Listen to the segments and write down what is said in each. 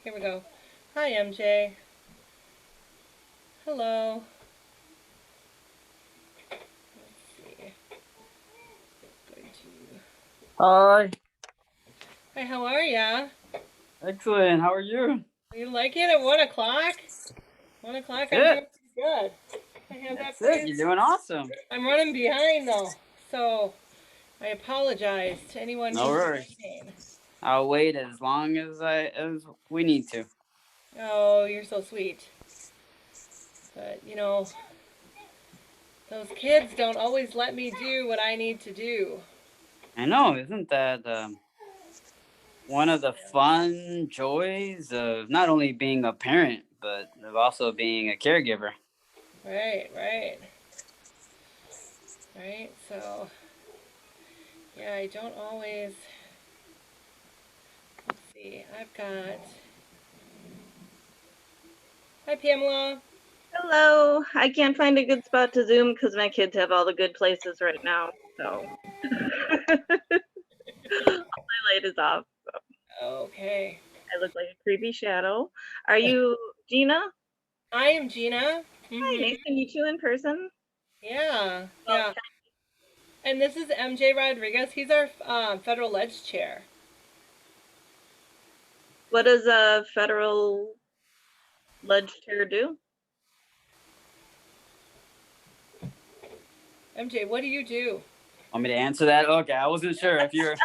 Here we go. Hi, MJ. Hello. Let's see. Going to. Hi, Hi, how are ya? excellent. How are you? You like it at 1 o'clock? 1 o'clock, That's I'm doing it. pretty good. Can I have that, That's it. please? You're doing awesome. I'm running behind though, so I apologize to anyone No who's worries. waiting. I'll wait as long as we need to. Oh, you're so sweet. But those kids don't always let me do what I need to do. I know, isn't that one of the fun joys of not only being a parent, but of also being a caregiver? Right, right, right. So, yeah, I don't always. Let's see. I've got. Hi, Pamela. Hello. I can't find a good spot to Zoom because my kids have all the good places right now. So my light is off. Okay. I look like a creepy shadow. Are you Gina? I am Gina. Hi, nice to meet you in person. Yeah, Well, yeah. And this is MJ Rodriguez. He's our federal ledge chair. what does a federal ledge chair do? MJ, what do you do? Want me to answer that? Okay, I wasn't sure if you're.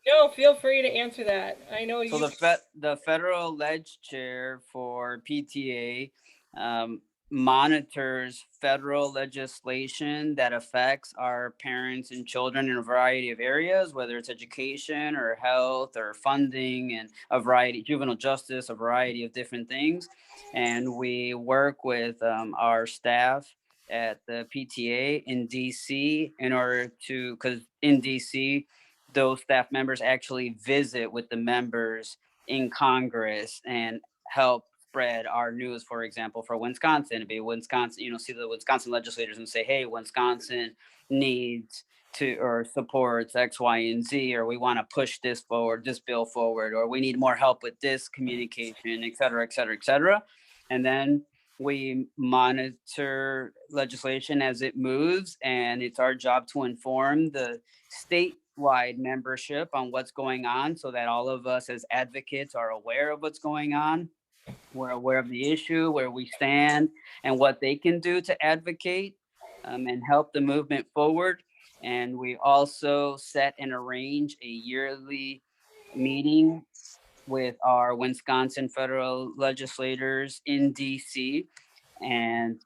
No, feel free to answer that. I know So you. the federal ledge chair for PTA monitors federal legislation that affects our parents and children in a variety of areas, whether it's education or health or funding and a variety, juvenile justice, a variety of different things. And we work with our staff at the PTA in DC in order to, because in DC those staff members actually visit with the members in Congress and help spread our news. For example, for Wisconsin, to be Wisconsin, see the Wisconsin legislators and say, hey, Wisconsin needs to or supports X, Y, and Z, or we want to push this forward, this bill forward, or we need more help with this communication, et cetera, et cetera, et cetera. And then we monitor legislation as it moves, and it's our job to inform the statewide membership on what's going on so that all of us as advocates are aware of what's going on. We're aware of the issue, where we stand, and what they can do to advocate and help the movement forward. And we also set and arrange a yearly meeting with our Wisconsin federal legislators in DC and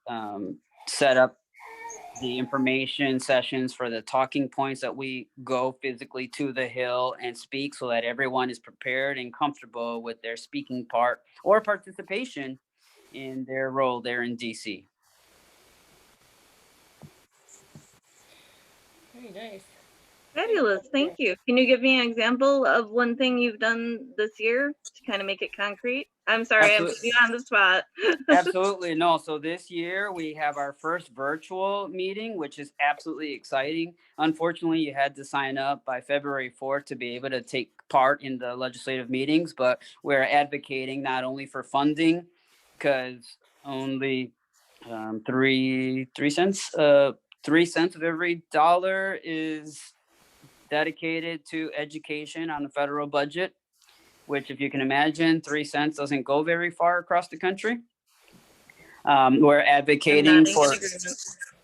set up the information sessions for the talking points that we go physically to the Hill and speak so that everyone is prepared and comfortable with their speaking part or participation in their role there in DC. Very nice. Fabulous. Thank you. Can you give me an example of one thing you've done this year to kind of make it concrete? I'm sorry, I'm Absolutely. putting you on the spot. Absolutely. No. So this year we have our first virtual meeting, which is absolutely exciting. Unfortunately, you had to sign up by February 4th to be able to take part in the legislative meetings, but we're advocating not only for funding, because only three cents, 3 cents of every dollar is dedicated to education on the federal budget, which, if you can imagine, 3 cents doesn't go very far across the country. We're I'm advocating nodding in for agreement.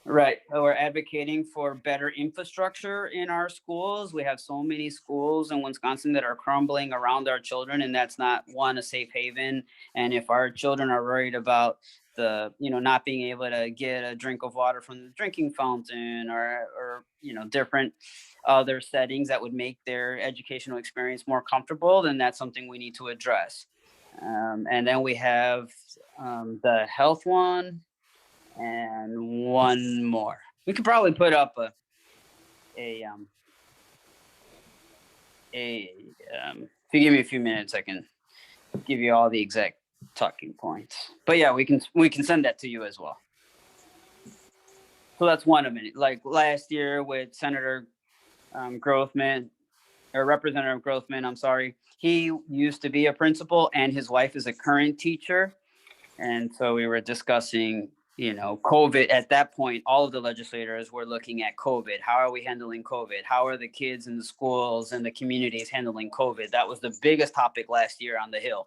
right. We're advocating for better infrastructure in our schools. We have so many schools in Wisconsin that are crumbling around our children, and that's not a safe haven. And if our children are worried about the not being able to get a drink of water from the drinking fountain or different other settings that would make their educational experience more comfortable, then that's something we need to address. And then we have the health one and one more. We could probably put up a if you give me a few minutes, I can give you all the exact talking points. But yeah, we can send that to you as well. So that's one of it. Like last year with Senator Grothman, or Representative Grothman, I'm sorry. He used to be a principal and his wife is a current teacher. And so we were discussing, COVID. At that point, all of the legislators were looking at COVID. How are we handling COVID? How are the kids in the schools and the communities handling COVID? That was the biggest topic last year on the Hill,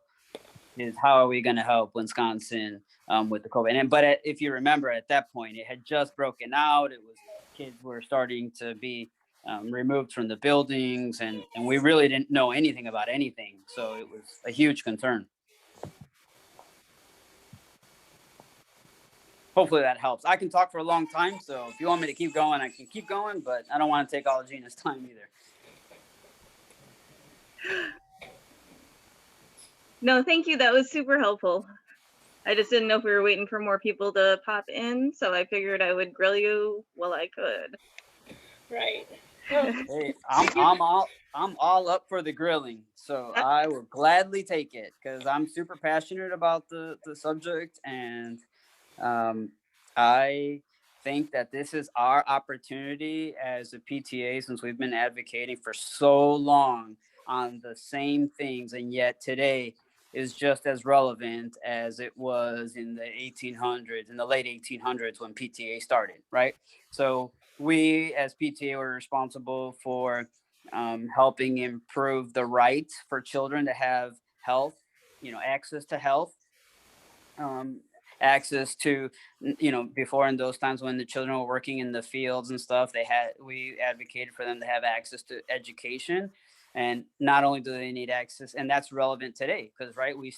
is how are we going to help Wisconsin with the COVID? But if you remember, at that point, it had just broken out. It was kids were starting to be removed from the buildings, and we really didn't know anything about anything. So it was a huge concern. Hopefully that helps. I can talk for a long time, so if you want me to keep going, I can keep going, but I don't want to take all of Gina's time either. No, thank you. That was super helpful. I just didn't know if we were waiting for more people to pop in, so I figured I would grill you while I could. Right. Well, hey, I'm all up for the grilling, so I will gladly take it because I'm super passionate about the subject, and I think that this is our opportunity as a PTA, since we've been advocating for so long on the same things, and yet today is just as relevant as it was in the 1800s, in the late 1800s when PTA started, right? So we as PTA were responsible for helping improve the rights for children to have health, access to health, access to, before, in those times when the children were working in the fields and stuff, we advocated for them to have access to education. And not only do they need access, and that's relevant today, because right, we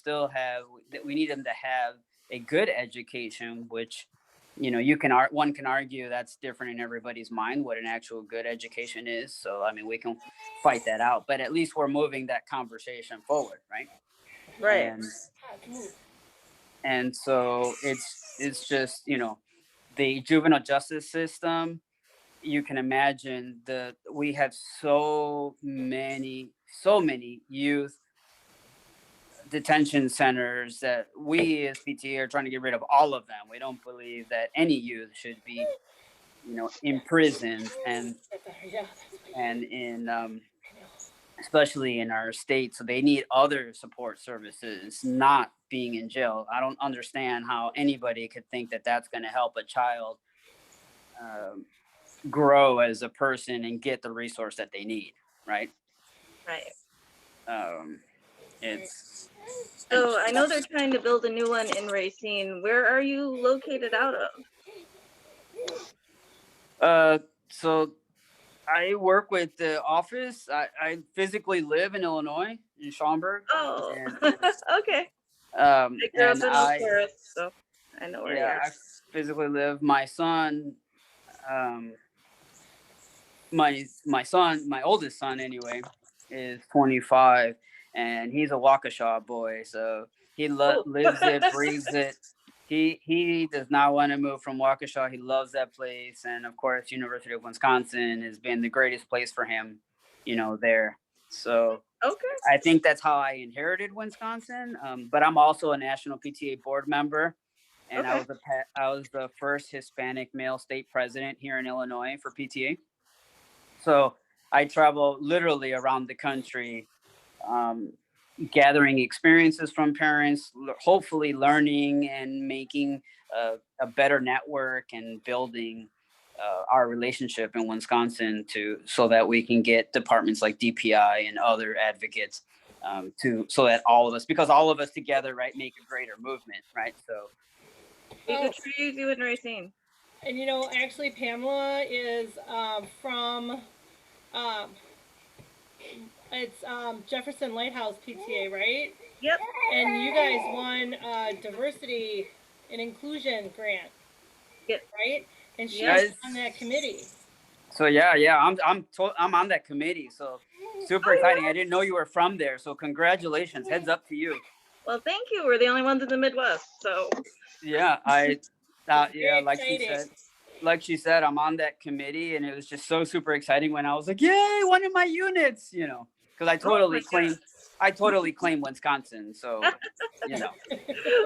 need them to have a good education, which, one can argue that's different in everybody's mind what an actual good education is. So I mean, we can fight that out, but at least we're moving that conversation forward, right? Right. And so it's just, the juvenile justice system, you can imagine we have so many youth detention centers that we as PTA are trying to get rid of all of them. We don't believe that any youth should be, imprisoned and in especially in our state. So they need other support services, not being in jail. I don't understand how anybody could think that that's going to help a child grow as a person and get the resource that they need, right? Right. So I know they're trying to build a new one in Racine. Where are you located out of? So I work with the office. I physically live in Illinois, in Schaumburg. Oh, and, okay. I grew up in Oak Forest, so I know where you are. I physically live. My son, my oldest son anyway, is 25, and he's a Waukesha boy. So he lives it, breathes it. He does not want to move from Waukesha. He loves that place, and of course, University of Wisconsin has been the greatest place for him, there. So I think that's how I inherited Wisconsin. But I'm also a national PTA board member, and I was the first Hispanic male state president here in Illinois for PTA. So I travel literally around the country, gathering experiences from parents, hopefully learning and making a better network and building our relationship in Wisconsin so that we can get departments like DPI and other advocates so that all of us, because all of us together, right, make a greater movement, right? So we could use you in Racine. And actually, Pamela is from it's Jefferson Lighthouse PTA, right? Yep. And you guys won a diversity and inclusion grant. Yep. Right? And she's on that committee. So I'm on that committee. So super exciting. I didn't know you were from there. So congratulations. Heads up to you. Well, thank you. We're the only ones in the Midwest, so. Yeah, like she said, I'm on that committee, and it was just so super exciting when I was like, yay, one of my units, because I totally I totally claim Wisconsin, so you know.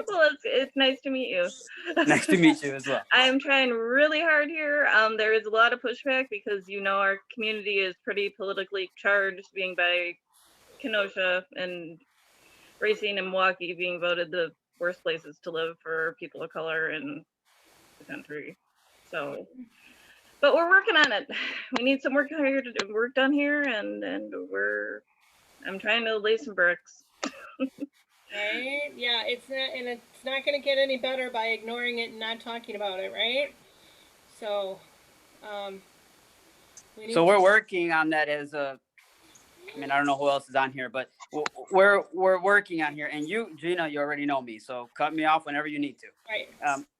Well, it's nice to meet you. Nice to meet you as well. I am trying really hard here. There is a lot of pushback because our community is pretty politically charged, being by Kenosha and Racine and Milwaukee being voted the worst places to live for people of color in the country. So, but we're working on it. We need some work done here, and I'm trying to lay some bricks. Right? Yeah, it's not going to get any better by ignoring it and not talking about it, right? So, um, we need So we're to. working on that as a. I mean, I don't know who else is on here, but we're working on here. And you, Gina, you already know me, so cut me off whenever you need to. Right.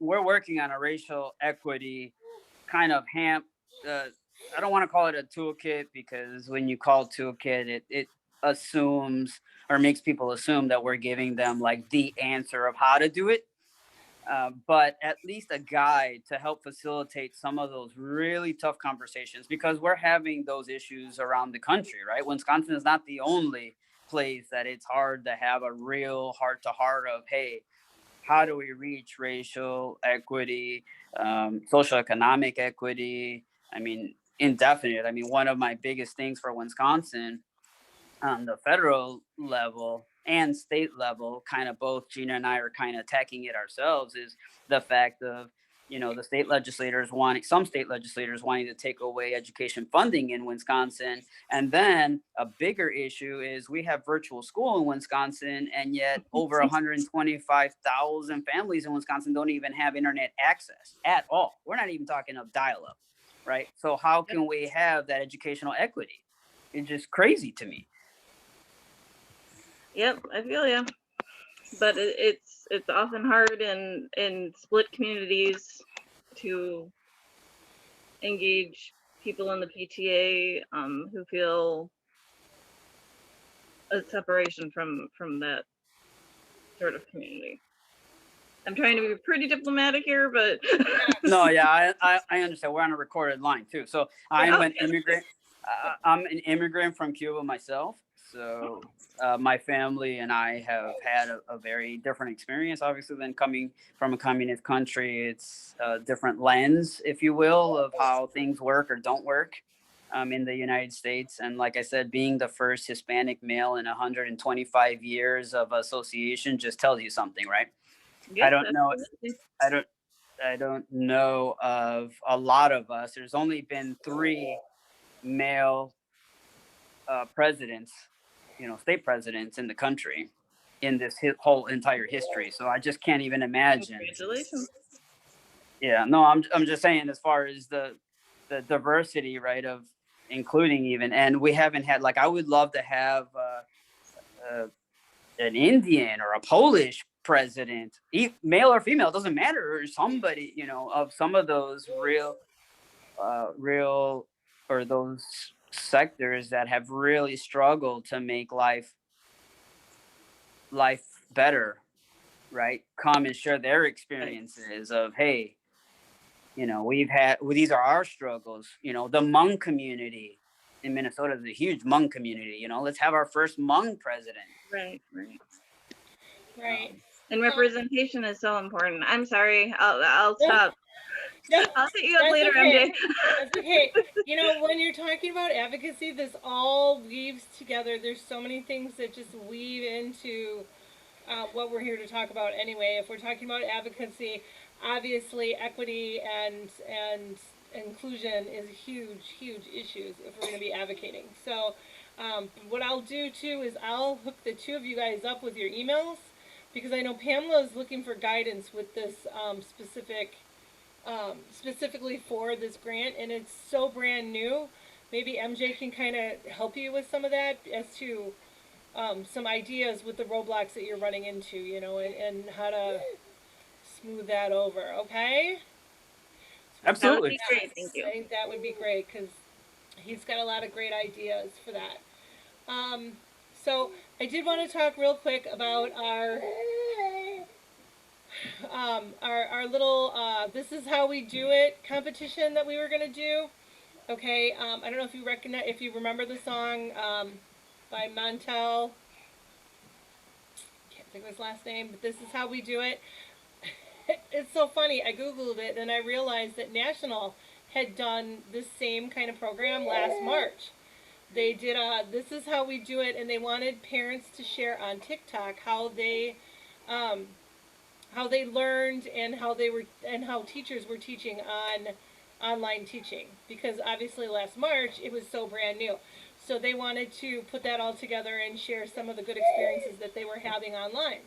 We're working on a racial equity kind of I don't want to call it a toolkit, because when you call toolkit, it assumes or makes people assume that we're giving them like the answer of how to do it. But at least a guide to help facilitate some of those really tough conversations, because we're having those issues around the country, right? Wisconsin is not the only place that it's hard to have a real heart to heart of, hey, how do we reach racial equity, social economic equity? I mean, indefinite. I mean, one of my biggest things for Wisconsin on the federal level and state level, kind of both Gina and I are kind of attacking it ourselves, is the fact of, the some state legislators wanting to take away education funding in Wisconsin. And then a bigger issue is we have virtual school in Wisconsin, and yet over 125,000 families in Wisconsin don't even have internet access at all. We're not even talking of dial-up, right? So how can we have that educational equity? It's just crazy to me. Yep, I feel ya. But it's often hard in split communities to engage people in the PTA who feel a separation from that sort of community. I'm trying to be pretty diplomatic here, but No, yeah, I understand. We're on a recorded line too. So I'm an immigrant. I'm an immigrant from Cuba myself. So my family and I have had a very different experience, obviously, than coming from a communist country. It's a different lens, if you will, of how things work or don't work in the United States. And like I said, being the first Hispanic male in 125 years of association just tells you something, right? yes, I don't know. absolutely. I don't know of a lot of us. There's only been 3 male presidents, state presidents in the country in this whole entire history. So I just can't even imagine. Congratulations. Yeah, no, I'm just saying, as far as the diversity, right, of including even, and we haven't had, like, I would love to have an Indian or a Polish president, male or female, doesn't matter, or somebody, of some of those real, or those sectors that have really struggled to make life better, right? Come and share their experiences of, hey, these are our struggles. The Hmong community in Minnesota is a huge Hmong community. Let's have our first Hmong president. Right. Right. And representation is so important. I'm sorry. I'll stop. No, I'll hit you up that's later, okay. MJ. That's okay. When you're talking about advocacy, this all weaves together. There's so many things that just weave into what we're here to talk about anyway. If we're talking about advocacy, obviously equity and inclusion is huge issues if we're going to be advocating. So what I'll do too is I'll hook the two of you guys up with your emails, because I know Pamela is looking for guidance with this specifically for this grant, and it's so brand new. Maybe MJ can kind of help you with some of that as to some ideas with the roadblocks that you're running into, and how to smooth that over. Okay? Absolutely. That would be great. Thank you. I think that would be great, because he's got a lot of great ideas for that. So I did want to talk real quick about our little this is how we do it competition that we were gonna do. Okay, I don't know if you remember the song by Montel. think of his last name, but this is how we do it. It's so funny. I Googled it and I realized that National had done the same kind of program last March. They did this is how we do it, and they wanted parents to share on TikTok um, how they learned and how teachers were teaching on online teaching, because obviously last March it was so brand new. So they wanted to put that all together and share some of the good experiences that they were having online.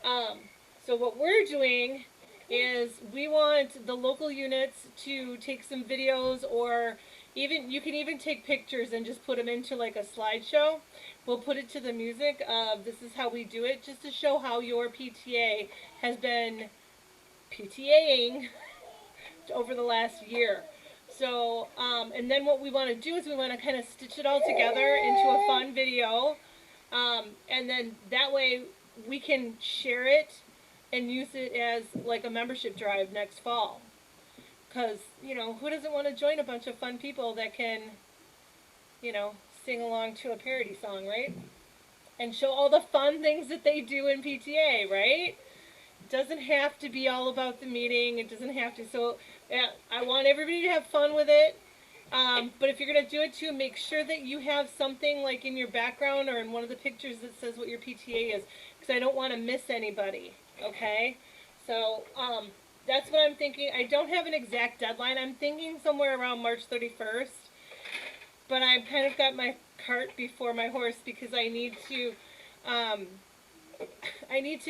Um, so what we're doing is we want the local units to take some videos, or even you can even take pictures and just put them into like a slideshow. We'll put it to the music of This Is How We Do It, just to show how your PTA has been PTAing over the last year. So, and then what we want to do is we want to kind of stitch it all together into a fun video. And then that way we can share it and use it as like a membership drive next fall. Because, who doesn't want to join a bunch of fun people that can, sing along to a parody song, right? And show all the fun things that they do in PTA, right? It doesn't have to be all about the meeting. It doesn't have to. So, yeah, I want everybody to have fun with it. But if you're going to do it too, make sure that you have something like in your background or in one of the pictures that says what your PTA is, because I don't want to miss anybody, okay? So that's what I'm thinking. I don't have an exact deadline. I'm thinking somewhere around March 31st, but I've kind of got my cart before my horse, because I need to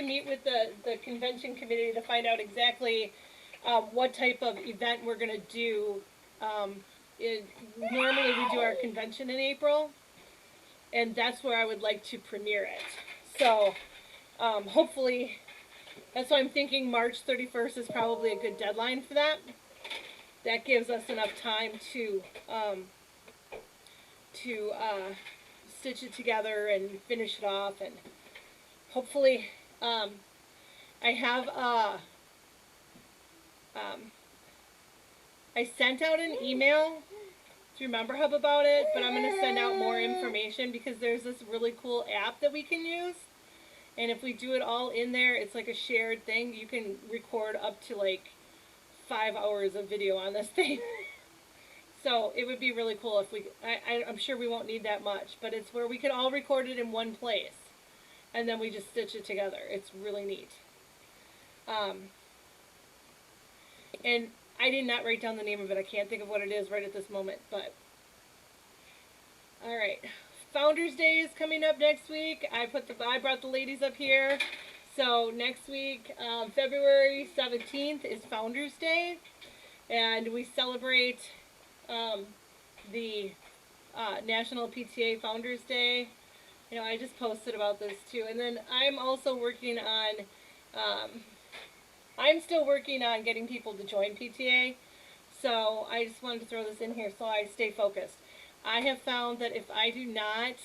meet with the convention committee to find out exactly what type of event we're going to do. Normally we do our convention in April, and that's where I would like to premiere it. So hopefully, that's why I'm thinking March 31st is probably a good deadline for that. That gives us enough time to stitch it together and finish it off, and hopefully I have I sent out an email through Member Hub about it, but I'm going to send out more information, because there's this really cool app that we can use. And if we do it all in there, it's like a shared thing. You can record up to like 5 hours of video on this thing. So it would be really cool if I'm sure we won't need that much, but it's where we can all record it in one place. And then we just stitch it together. It's really neat. And I did not write down the name of it. I can't think of what it is right at this moment, but all right. Founders Day is coming up next week. I brought the ladies up here. So next week, February 17th is Founders Day, and we celebrate the National PTA Founders Day. I just posted about this too. And then I'm also working on I'm still working on getting people to join PTA, so I just wanted to throw this in here so I stay focused. I have found that if I do not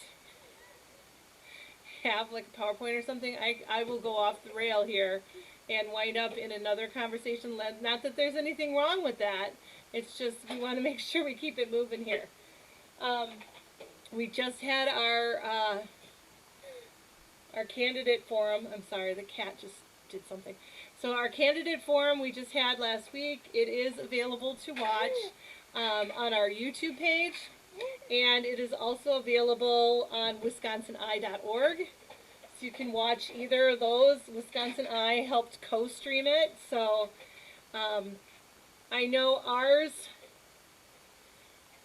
have like a PowerPoint or something, I will go off the rail here and wind up in another conversation. Not that there's anything wrong with that, it's just we want to make sure we keep it moving here. We just had our candidate forum. I'm sorry, the cat just did something. So our candidate forum we just had last week. It is available to watch on our YouTube page, and it is also available on wisconsini.org. So you can watch either of those. Wisconsin I helped co-stream it, so I know ours,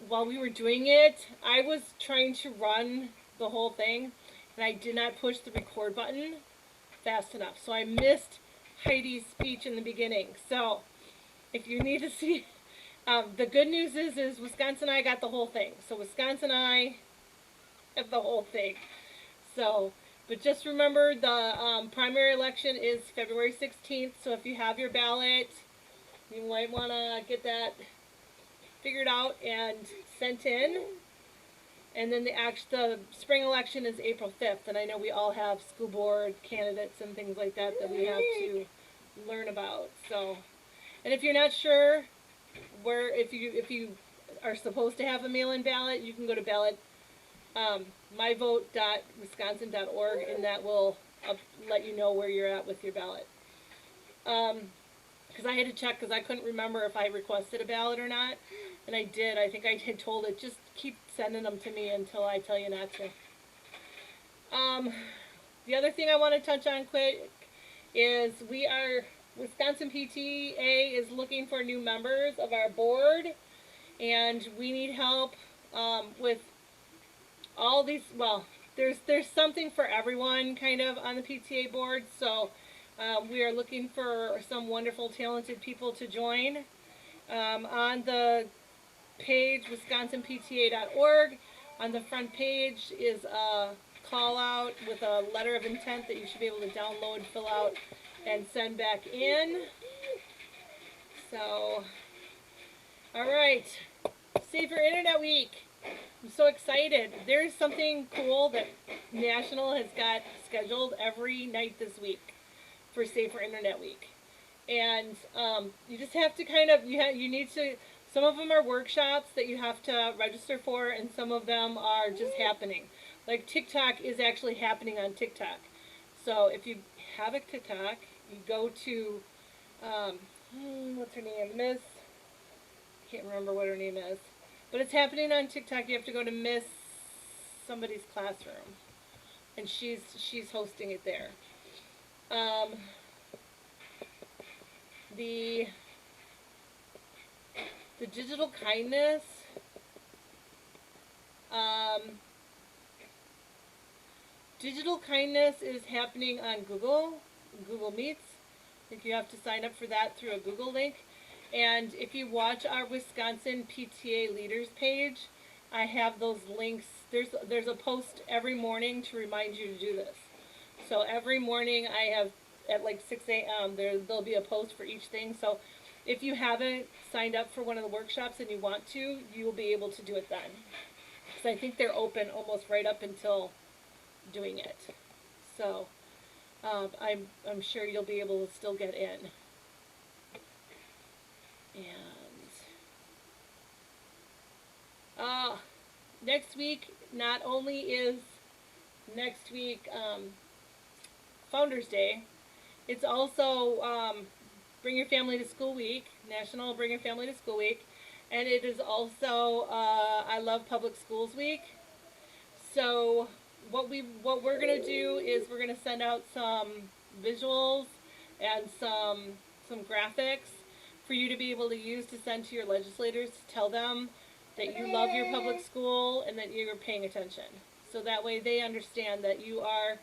while we were doing it, I was trying to run the whole thing, and I did not push the record button fast enough. So I missed Heidi's speech in the beginning. So if you need to see, the good news is Wisconsin I got the whole thing. So Wisconsin I have the whole thing. So, but just remember the primary election is February 16th. So if you have your ballot, you might want to get that figured out and sent in. And then the spring election is April 5th, and I know we all have school board candidates and things like that we have to learn about. So, and if you're not sure if you are supposed to have a mail-in ballot, you can go to myvote.wisconsin.org, and that will let you know where you're at with your ballot. Because I had to check because I couldn't remember if I requested a ballot or not, and I did. I think I had told it just keep sending them to me until I tell you not to. The other thing I want to touch on quick is Wisconsin PTA is looking for new members of our board, and we need help with all these. Well, there's something for everyone kind of on the PTA board, so we are looking for some wonderful, talented people to join. On the page, wisconsinpta.org, on the front page is a call out with a letter of intent that you should be able to download, fill out, and send back in. So, all right, Safer Internet Week. I'm so excited. There's something cool that National has got scheduled every night this week for Safer Internet Week. And you just have to kind of, you need to, some of them are workshops that you have to register for, and some of them are just happening. Like TikTok is actually happening on TikTok. So if you have a TikTok, you go to, what's her name, Miss, can't remember what her name is. But it's happening on TikTok. You have to go to Miss somebody's classroom. And she's hosting it there. The digital kindness, digital kindness is happening on Google Meets. I think you have to sign up for that through a Google link. And if you watch our Wisconsin PTA leaders page, I have those links. There's a post every morning to remind you to do this. So every morning I have at like 6 a.m. There'll be a post for each thing. So if you haven't signed up for one of the workshops and you want to, you will be able to do it then. Because I think they're open almost right up until doing it. So I'm sure you'll be able to still get in. And next week, not only is next week Founders Day, it's also Bring Your Family to School Week, National Bring Your Family to School Week, and it is also I Love Public Schools Week. So what we're gonna do is we're gonna send out some visuals and some graphics for you to be able to use to send to your legislators to tell them that you love your public school and that you're paying attention. So that way they understand that you are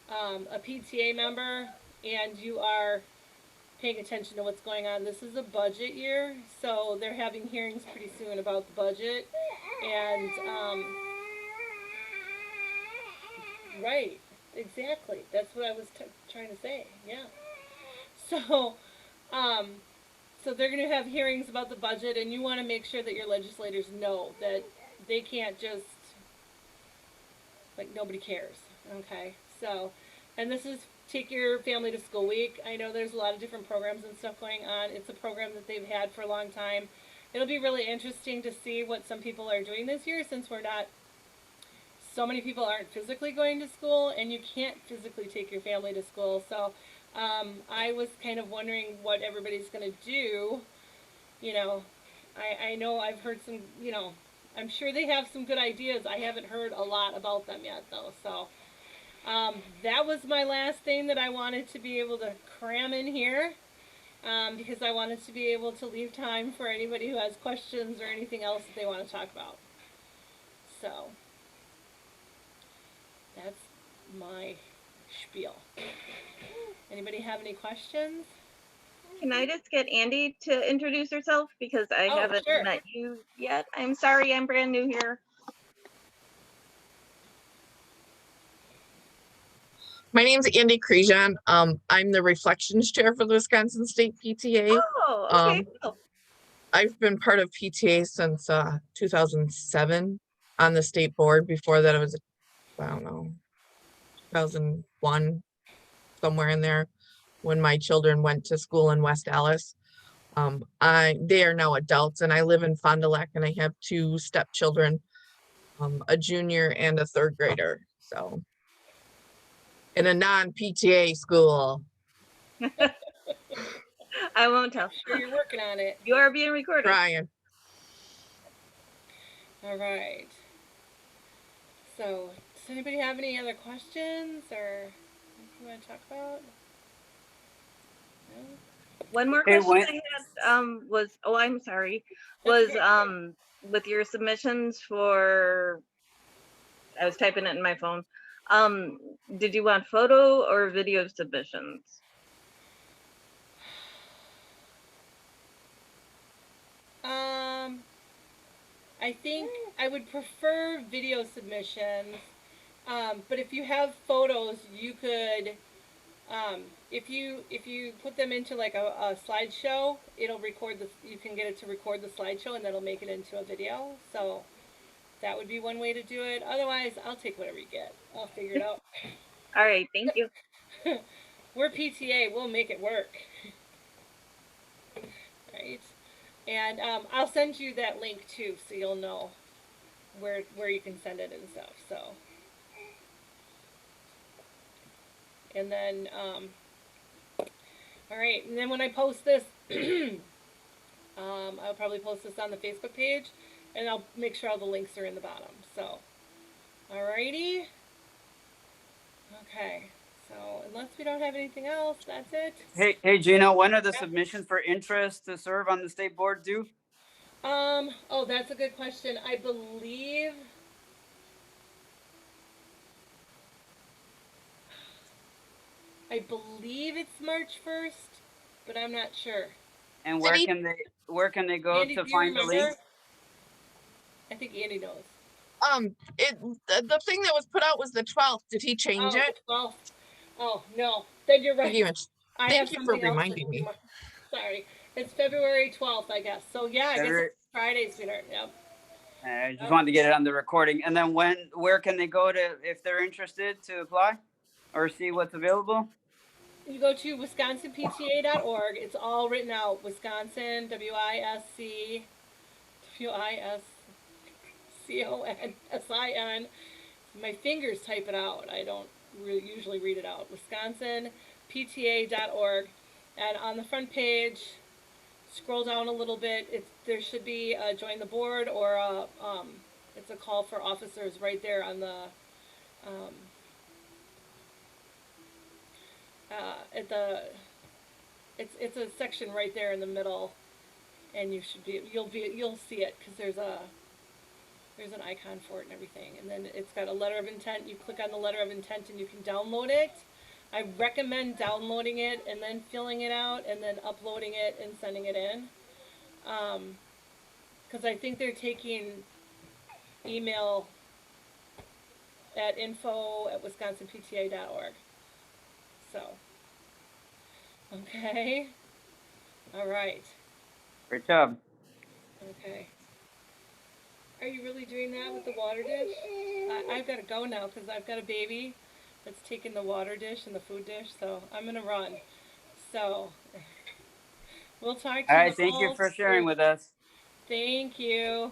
a PTA member and you are paying attention to what's going on. This is a budget year, so they're having hearings pretty soon about the budget. And, right, exactly. That's what I was trying to say, yeah. So, so they're going to have hearings about the budget, and you want to make sure that your legislators know that they can't just, like, nobody cares, okay? So, and this is Take Your Family to School Week. I know there's a lot of different programs and stuff going on. It's a program that they've had for a long time. It'll be really interesting to see what some people are doing this year, since so many people aren't physically going to school, and you can't physically take your family to school. So I was kind of wondering what everybody's going to do. You know, I know I've heard some, you know, I'm sure they have some good ideas. I haven't heard a lot about them yet, though. So that was my last thing that I wanted to be able to cram in here, because I wanted to be able to leave time for anybody who has questions or anything else that they want to talk about. So that's my spiel. Anybody have any questions? Can I just get Andy to introduce herself, because I haven't sure. met you yet? I'm sorry, I'm brand new here. My name's Andy Crejan. I'm the Reflections Chair for the Wisconsin State PTA. Oh, okay. Cool. I've been part of PTA since 2007 on the state board. Before that, it was, I don't know, 2001, somewhere in there, when my children went to school in West Allis. They are now adults, and I live in Fond du Lac, and I have two stepchildren, a junior and a third grader. So in a non-PTA school. I won't tell. Sure, you're working on it. You are being recorded. Trying. All right. So, does anybody have any other questions or anything you want to talk about? No? One more Hey, question I had was, oh, I'm sorry, That's was okay. with your submissions for, I was typing it in my phone. Did you want photo or video submissions? I think I would prefer video submissions, but if you have photos, you could, if you put them into like a slideshow, it'll record the. You can get it to record the slideshow, and that'll make it into a video. So that would be one way to do it. Otherwise, I'll take whatever you get. I'll figure it out. All right, thank you. We're PTA. We'll make it work. Right. And I'll send you that link too, so you'll know where you can send it and stuff. So, and then all right, and then when I post this, I'll probably post this on the Facebook page, and I'll make sure all the links are in the bottom. So, alrighty. Okay. So unless we don't have anything else, that's it. Hey, Gina, when are the Yeah. submissions for interest to serve on the state board due? Oh, that's a good question. I believe it's March 1st, but I'm not sure. And where City- can they go Andy, to do you find the remember? link? I think Andy knows. The thing that was put out was the 12th. Did he change Oh, it? the 12th. Oh, no. Then you're Thank right. you. I Thank have you for something else to reminding do. me. Sorry. It's February 12th, I guess. So yeah, I guess February- it's Friday, sweetheart. Yep. I just wanted to get it on the recording. And then where can they go to if they're interested to apply or see what's available? You go to wisconsinpta.org. It's all written out. Wisconsin, WISCONSIN. My fingers type it out. I don't usually read it out. wisconsinpta.org. And on the front page, scroll down a little bit. There should be a join the board or it's a call for officers right there on the it's a section right there in the middle, and you'll see it because there's an icon for it and everything, and then it's got a letter of intent. You click on the letter of intent and you can download it. I recommend downloading it and then filling it out and then uploading it and sending it in, because I think they're taking email at info@wisconsinpta.org. So, okay. All right. Great job. Okay. Are you really doing that with the water dish? I've got to go now because I've got a baby that's taking the water dish and the food dish, so I'm going to run. So, we'll talk to you All right. Thank you for sharing soon. with us. Thank you.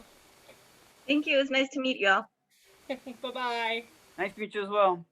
Thank you. It was nice to meet you all. Bye-bye. Nice to meet you as well.